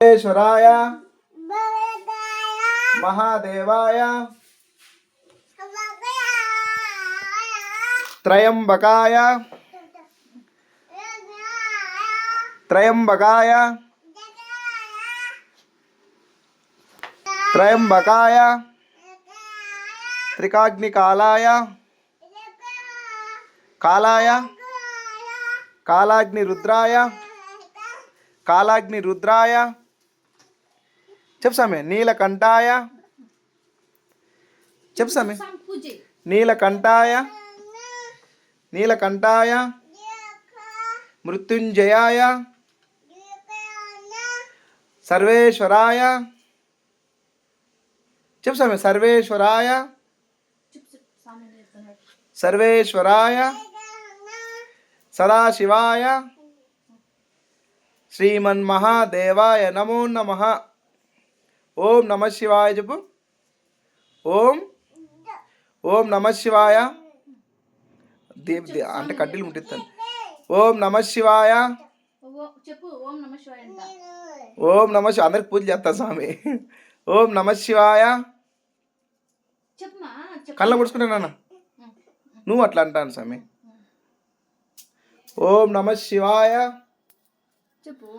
మహేశ్వరాయ మహాదేవాయ త్రయంబకాయ త్రయంబకాయ త్రయంబకాయ త్రికాగ్నికాలాయ కాలాయ కాలాగ్నిరుద్రాయ కాలాగ్నిరుద్రాయ చెప్పు సామె నీలకంఠాయ చెప్పు సామె నీలకంఠాయ నీలకంఠాయ మృత్యుంజయాయ సర్వేశ్వరాయ చెప్పు సామె సర్వేశ్వరాయ సర్వేశ్వరాయ సదాశివాయ శ్రీమన్మహాదేవాయ నమో నమః. ఓం నమ శివాయ చెప్పు. ఓం ఓం నమ శివాయ. అంటే కడ్డీలు ముట్టిస్తాను. ఓం నమ శివాయ ఓం నమ శివ అందరికి పూజ చేస్తా స్వామి. ఓం నమ శివాయ. కళ్ళ పుడుచుకుంటాను నువ్వు అట్లా అంటాను స్వామి. ఓం నమ శివాయ చెప్పు.